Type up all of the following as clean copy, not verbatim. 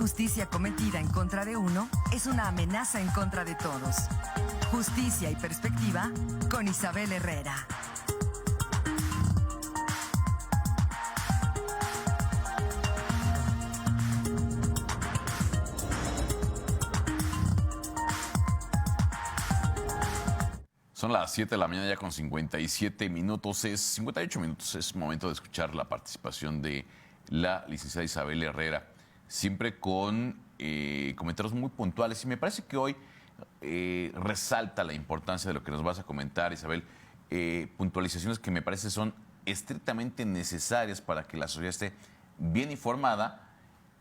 injusticia cometida en contra de uno es una amenaza en contra de todos. Justicia y perspectiva con Isabel Herrera. Son las 7 de la mañana ya con 58 minutos. Es momento de escuchar la participación de la licenciada Isabel Herrera, siempre con comentarios muy puntuales. Y me parece que hoy resalta la importancia de lo que nos vas a comentar, Isabel. Puntualizaciones que me parece son estrictamente necesarias para que la sociedad esté bien informada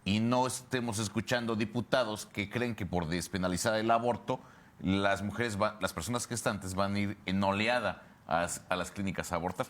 y no estemos escuchando diputados que creen que por despenalizar el aborto las personas gestantes van a ir en oleada a las clínicas a abortar.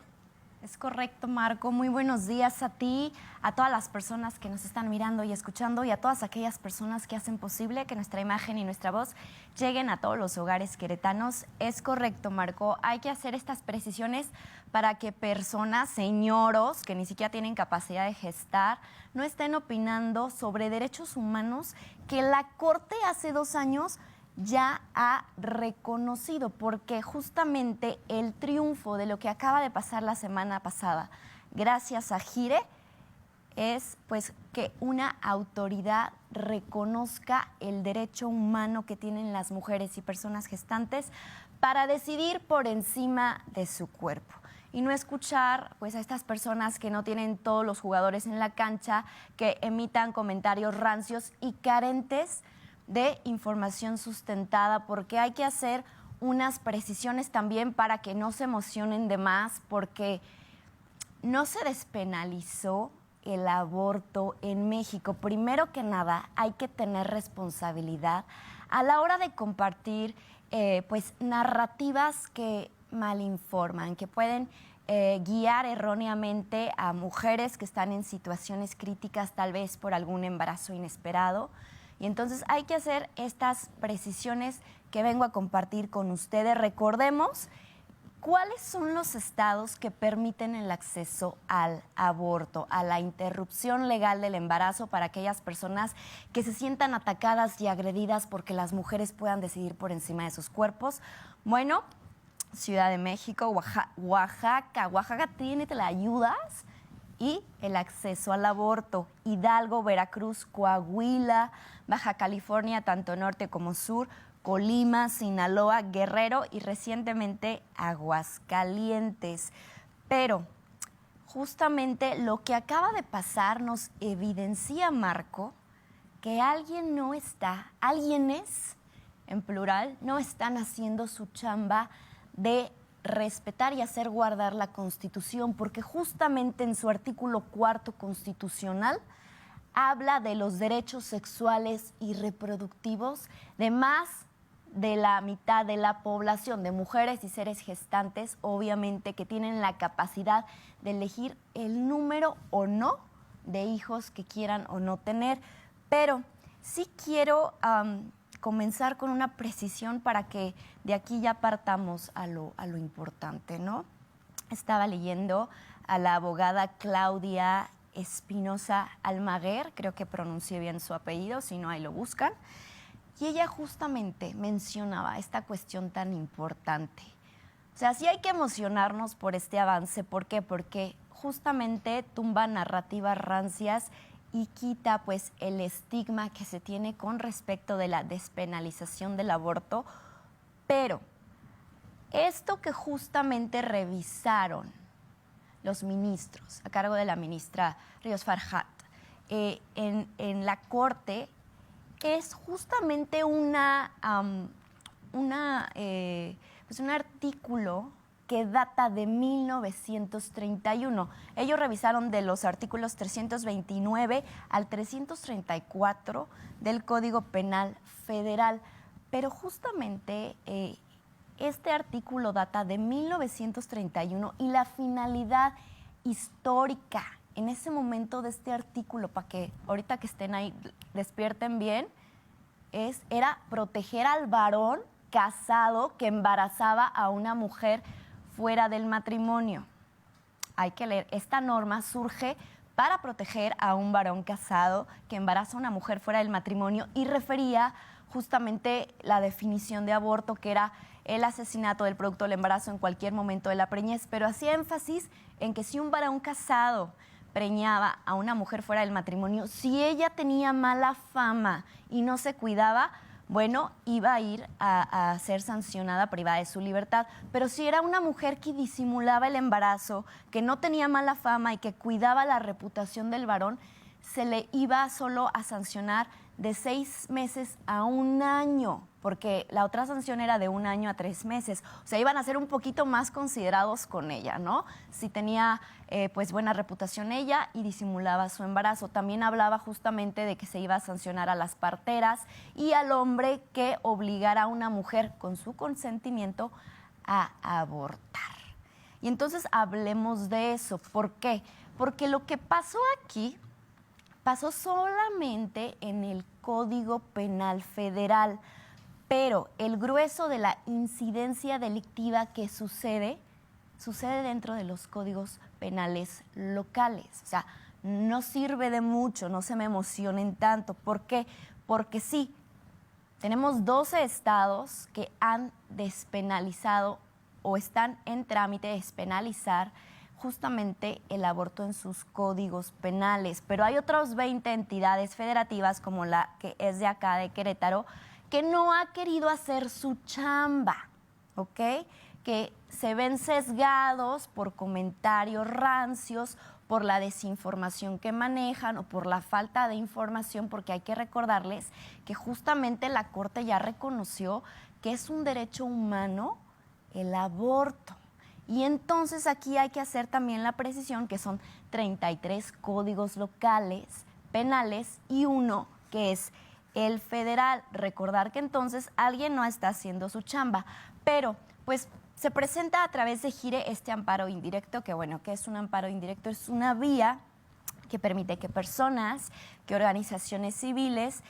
Es correcto, Marco. Muy buenos días a ti, a todas las personas que nos están mirando y escuchando y a todas aquellas personas que hacen posible que nuestra imagen y nuestra voz lleguen a todos los hogares queretanos. Es correcto, Marco. Hay que hacer estas precisiones para que personas, señoros, que ni siquiera tienen capacidad de gestar, no estén opinando sobre derechos humanos que la Corte hace 2 años ya ha reconocido, porque justamente el triunfo de lo que acaba de pasar la semana pasada, gracias a Gire, es pues que una autoridad reconozca el derecho humano que tienen las mujeres y personas gestantes para decidir por encima de su cuerpo. Y no escuchar pues a estas personas que no tienen todos los jugadores en la cancha, que emitan comentarios rancios y carentes de información sustentada, porque hay que hacer unas precisiones también para que no se emocionen de más, porque no se despenalizó el aborto en México. Primero que nada, hay que tener responsabilidad a la hora de compartir pues narrativas que malinforman, que pueden guiar erróneamente a mujeres que están en situaciones críticas, tal vez por algún embarazo inesperado. Y entonces hay que hacer estas precisiones que vengo a compartir con ustedes. Recordemos cuáles son los estados que permiten el acceso al aborto, a la interrupción legal del embarazo para aquellas personas que se sientan atacadas y agredidas porque las mujeres puedan decidir por encima de sus cuerpos. Bueno, Ciudad de México, Oaxaca tiene te la ayudas y el acceso al aborto. Hidalgo, Veracruz, Coahuila, Baja California, tanto norte como sur, Colima, Sinaloa, Guerrero y recientemente Aguascalientes. Pero justamente lo que acaba de pasar nos evidencia, Marco, que alguienes, en plural, no están haciendo su chamba de respetar y hacer guardar la Constitución, porque justamente en su artículo 4 constitucional habla de los derechos sexuales y reproductivos de más de la mitad de la población, de mujeres y seres gestantes, obviamente, que tienen la capacidad de elegir el número o no de hijos que quieran o no tener. Pero sí quiero comenzar con una precisión para que de aquí ya partamos a lo importante, ¿no? Estaba leyendo a la abogada Claudia Espinosa Almaguer, creo que pronuncié bien su apellido, si no ahí lo buscan, y ella justamente mencionaba esta cuestión tan importante. O sea, sí hay que emocionarnos por este avance. ¿Por qué? Porque justamente tumba narrativas rancias y quita pues el estigma que se tiene con respecto de la despenalización del aborto. Pero esto que justamente revisaron los ministros a cargo de la ministra Ríos Farjat en la Corte es justamente un artículo que data de 1931. Ellos revisaron de los artículos 329 al 334 del Código Penal Federal, pero justamente este artículo data de 1931 y la finalidad histórica en ese momento de este artículo, para que ahorita que estén ahí despierten bien, era proteger al varón casado que embarazaba a una mujer fuera del matrimonio. Hay que leer, esta norma surge para proteger a un varón casado que embaraza a una mujer fuera del matrimonio y refería justamente la definición de aborto, que era el asesinato del producto del embarazo en cualquier momento de la preñez, pero hacía énfasis en que si un varón casado preñaba a una mujer fuera del matrimonio, si ella tenía mala fama y no se cuidaba, bueno, iba a ir a ser sancionada privada de su libertad. Pero si era una mujer que disimulaba el embarazo, que no tenía mala fama y que cuidaba la reputación del varón, se le iba solo a sancionar de 6 meses a 1 año, porque la otra sanción era de 1 año a 3 meses. O sea, iban a ser un poquito más considerados con ella, ¿no? Si tenía pues buena reputación ella y disimulaba su embarazo. También hablaba justamente de que se iba a sancionar a las parteras y al hombre que obligara a una mujer con su consentimiento a abortar. Y entonces hablemos de eso. ¿Por qué? Porque lo que pasó aquí pasó solamente en el Código Penal Federal, pero el grueso de la incidencia delictiva que sucede dentro de los códigos penales locales. O sea, no sirve de mucho, no se me emocionen tanto. ¿Por qué? Porque sí, tenemos 12 estados que han despenalizado o están en trámite de despenalizar justamente el aborto en sus códigos penales, pero hay otras 20 entidades federativas, como la que es de acá, de Querétaro, que no ha querido hacer su chamba, ¿ok? Que se ven sesgados por comentarios rancios, por la desinformación que manejan o por la falta de información, porque hay que recordarles que justamente la Corte ya reconoció que es un derecho humano el aborto. Y entonces aquí hay que hacer también la precisión que son 33 códigos locales, penales y uno que es el federal. Recordar que entonces alguien no está haciendo su chamba, pero pues se presenta a través de GIRE este amparo indirecto, que bueno, ¿qué es un amparo indirecto? Es una vía que permite que personas, que organizaciones civiles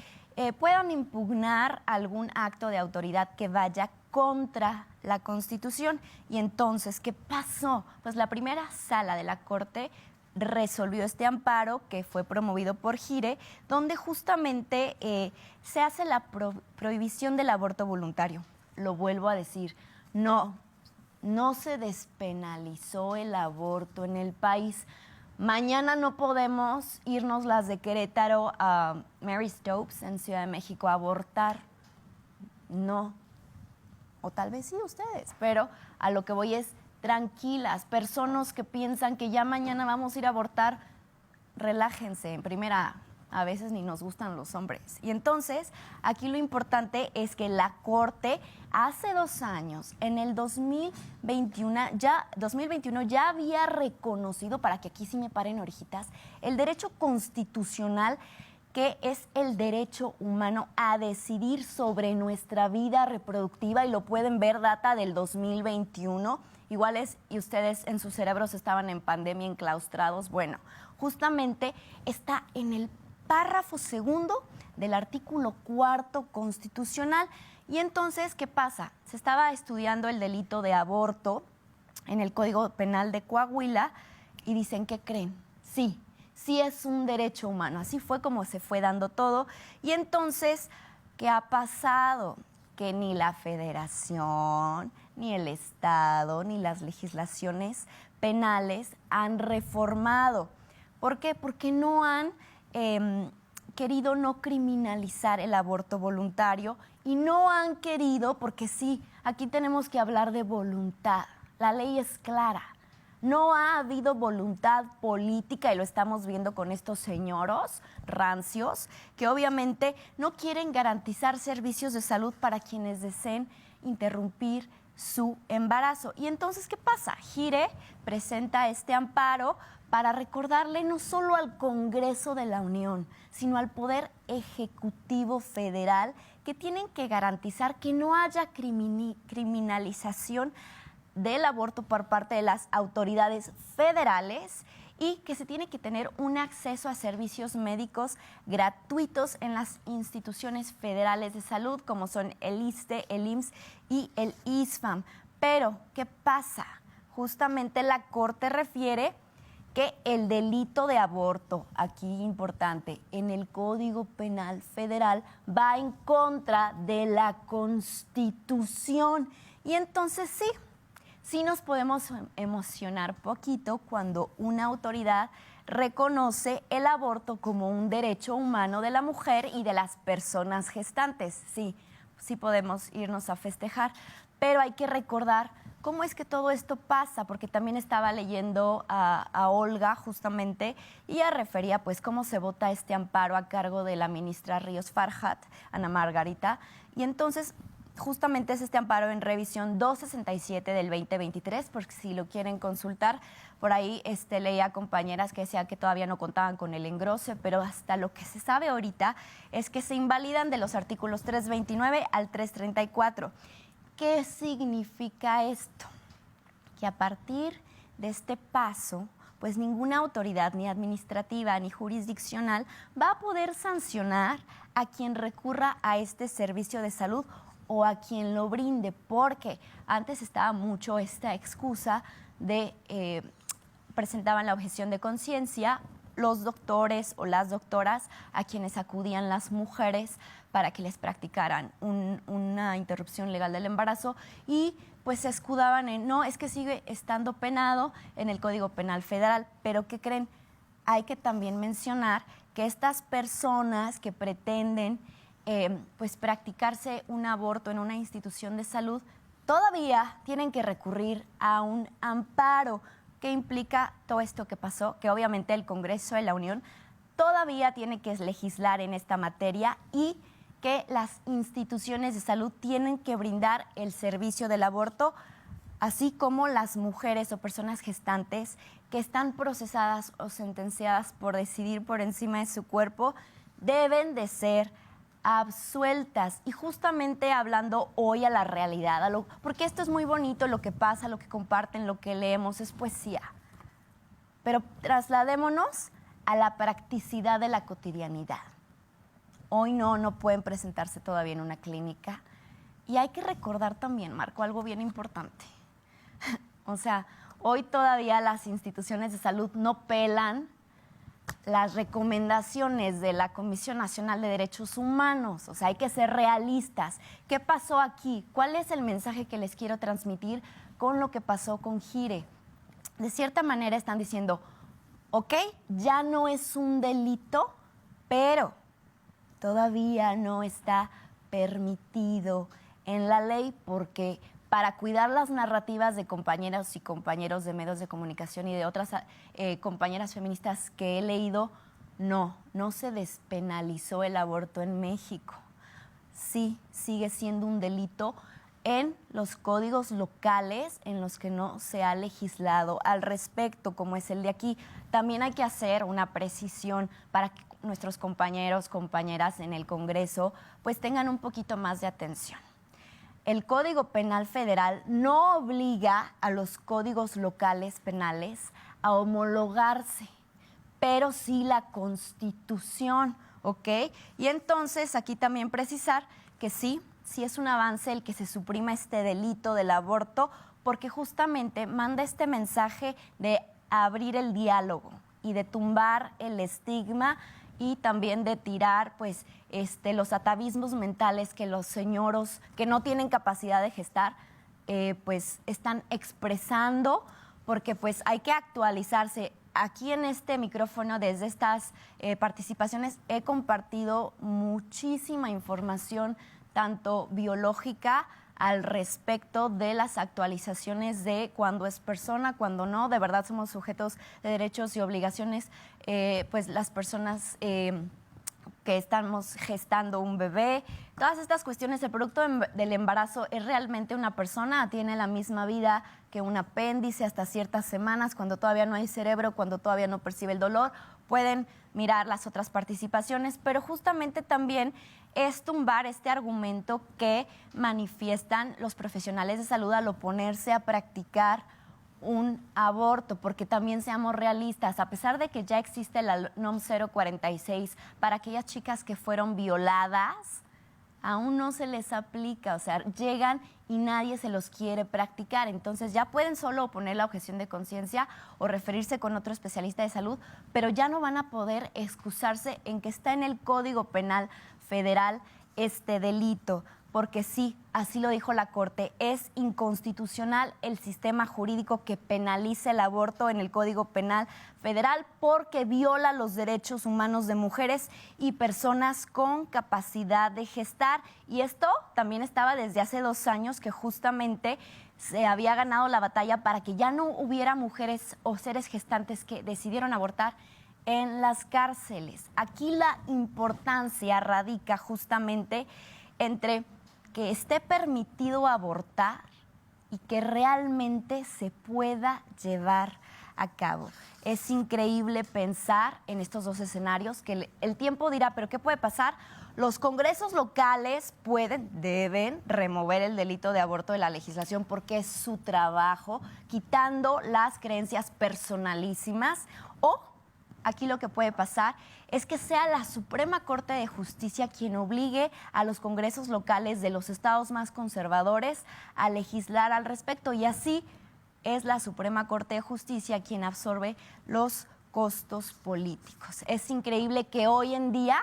puedan impugnar algún acto de autoridad que vaya contra la Constitución. Y entonces, ¿qué pasó? Pues la primera sala de la Corte resolvió este amparo que fue promovido por GIRE, donde justamente se hace la prohibición del aborto voluntario. Lo vuelvo a decir, no se despenalizó el aborto en el país. Mañana no podemos irnos las de Querétaro a Mary Stopes en Ciudad de México a abortar. No. O tal vez sí ustedes, pero a lo que voy es tranquilas. Personas que piensan que ya mañana vamos a ir a abortar, relájense. En primera, a veces ni nos gustan los hombres. Y entonces, aquí lo importante es que la Corte hace 2 años, en el 2021 ya había reconocido, para que aquí sí me paren orejitas, el derecho constitucional que es el derecho humano a decidir sobre nuestra vida reproductiva, y lo pueden ver, data del 2021. Igual es, y ustedes en sus cerebros estaban en pandemia enclaustrados. Bueno, justamente está en el párrafo 2 del artículo 4 constitucional. Y entonces, ¿qué pasa? Se estaba estudiando el delito de aborto en el Código Penal de Coahuila y dicen, ¿qué creen? Sí es un derecho humano. Así fue como se fue dando todo. Y entonces, ¿qué ha pasado? Que ni la Federación, ni el Estado, ni las legislaciones penales han reformado. ¿Por qué? Porque no han querido no criminalizar el aborto voluntario, y no han querido, porque sí, aquí tenemos que hablar de voluntad. La ley es clara. No ha habido voluntad política, y lo estamos viendo con estos señoros rancios que obviamente no quieren garantizar servicios de salud para quienes deseen interrumpir su embarazo. Y entonces, ¿qué pasa? GIRE presenta este amparo para recordarle no solo al Congreso de la Unión, sino al Poder Ejecutivo Federal, que tienen que garantizar que no haya criminalización del aborto por parte de las autoridades federales, y que se tiene que tener un acceso a servicios médicos gratuitos en las instituciones federales de salud, como son el ISSSTE, el IMSS y el ISFAM. Pero, ¿qué pasa? Justamente la Corte refiere que el delito de aborto, aquí importante, en el Código Penal Federal va en contra de la Constitución. Y entonces sí nos podemos emocionar poquito cuando una autoridad reconoce el aborto como un derecho humano de la mujer y de las personas gestantes. Sí podemos irnos a festejar, pero hay que recordar cómo es que todo esto pasa, porque también estaba leyendo a Olga justamente y ella refería pues cómo se vota este amparo a cargo de la ministra Ríos Farjat, Ana Margarita, y entonces justamente es este amparo en revisión 267 del 2023, porque si lo quieren consultar, por ahí leía compañeras que decían que todavía no contaban con el engrose, pero hasta lo que se sabe ahorita es que se invalidan de los artículos 329 al 334. ¿Qué significa esto? Que a partir de este paso, pues ninguna autoridad, ni administrativa ni jurisdiccional, va a poder sancionar a quien recurra a este servicio de salud o a quien lo brinde, porque antes estaba mucho esta excusa de presentaban la objeción de conciencia los doctores o las doctoras a quienes acudían las mujeres para que les practicaran una interrupción legal del embarazo y pues se escudaban en, no, es que sigue estando penado en el Código Penal Federal, pero ¿qué creen? Hay que también mencionar que estas personas que pretenden pues practicarse un aborto en una institución de salud todavía tienen que recurrir a un amparo. ¿Qué implica todo esto que pasó? Que obviamente el Congreso de la Unión todavía tiene que legislar en esta materia y que las instituciones de salud tienen que brindar el servicio del aborto, así como las mujeres o personas gestantes que están procesadas o sentenciadas por decidir por encima de su cuerpo, deben de ser absueltas. Y justamente hablando hoy a la realidad, porque esto es muy bonito, lo que pasa, lo que comparten, lo que leemos, es poesía. Pero trasladémonos a la practicidad de la cotidianidad. Hoy no pueden presentarse todavía en una clínica. Y hay que recordar también, Marco, algo bien importante. O sea, hoy todavía las instituciones de salud no pelan las recomendaciones de la Comisión Nacional de Derechos Humanos. O sea, hay que ser realistas. ¿Qué pasó aquí? ¿Cuál es el mensaje que les quiero transmitir con lo que pasó con Gire? De cierta manera están diciendo, ok, ya no es un delito, pero todavía no está permitido en la ley porque para cuidar las narrativas de compañeras y compañeros de medios de comunicación y de otras compañeras feministas que he leído, no se despenalizó el aborto en México. Sí, sigue siendo un delito en los códigos locales en los que no se ha legislado al respecto, como es el de aquí. También hay que hacer una precisión para que nuestros compañeros, compañeras en el Congreso, pues tengan un poquito más de atención. El Código Penal Federal no obliga a los códigos locales penales a homologarse, pero sí la Constitución, ¿ok? Y entonces aquí también precisar que sí es un avance el que se suprima este delito del aborto, porque justamente manda este mensaje de abrir el diálogo y de tumbar el estigma y también de tirar pues los atavismos mentales que los señoros que no tienen capacidad de gestar pues están expresando, porque pues hay que actualizarse. Aquí en este micrófono, desde estas participaciones, he compartido muchísima información, tanto biológica, al respecto de las actualizaciones de cuándo es persona, cuándo no. De verdad somos sujetos de derechos y obligaciones, pues las personas que estamos gestando un bebé. Todas estas cuestiones, el producto del embarazo es realmente una persona, tiene la misma vida que un apéndice hasta ciertas semanas, cuando todavía no hay cerebro, cuando todavía no percibe el dolor. Pueden mirar las otras participaciones, pero justamente también es tumbar este argumento que manifiestan los profesionales de salud al oponerse a practicar un aborto, porque también seamos realistas, a pesar de que ya existe la NOM 046 para aquellas chicas que fueron violadas, aún no se les aplica, o sea, llegan y nadie se los quiere practicar. Entonces ya pueden solo poner la objeción de conciencia o referirse con otro especialista de salud, pero ya no van a poder excusarse en que está en el Código Penal Federal este delito. Porque sí, así lo dijo la Corte, es inconstitucional el sistema jurídico que penaliza el aborto en el Código Penal Federal porque viola los derechos humanos de mujeres y personas con capacidad de gestar. Y esto también estaba desde hace 2 años que justamente se había ganado la batalla para que ya no hubiera mujeres o seres gestantes que decidieron abortar en las cárceles. Aquí la importancia radica justamente entre que esté permitido abortar y que realmente se pueda llevar a cabo. Es increíble pensar en estos 2 escenarios que el tiempo dirá, pero ¿qué puede pasar? Los congresos locales deben remover el delito de aborto de la legislación porque es su trabajo, quitando las creencias personalísimas. O aquí lo que puede pasar es que sea la Suprema Corte de Justicia quien obligue a los congresos locales de los estados más conservadores a legislar al respecto, y así es la Suprema Corte de Justicia quien absorbe los costos políticos. Es increíble que hoy en día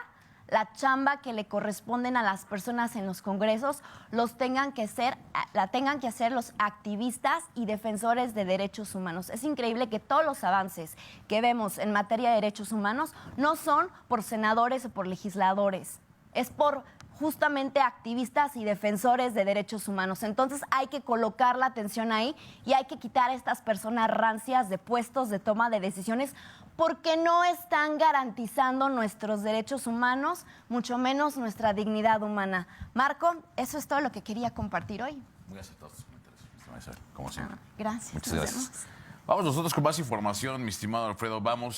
la chamba que le corresponden a las personas en los congresos la tengan que hacer los activistas y defensores de derechos humanos. Es increíble que todos los avances que vemos en materia de derechos humanos no son por senadores o por legisladores, es por justamente activistas y defensores de derechos humanos. Entonces hay que colocar la atención ahí y hay que quitar a estas personas rancias de puestos de toma de decisiones porque no están garantizando nuestros derechos humanos, mucho menos nuestra dignidad humana. Marco, eso es todo lo que quería compartir hoy. Muy acertados tus comentarios, como siempre. Gracias. Muchas gracias. Vamos nosotros con más información, mi estimado Alfredo. Vamos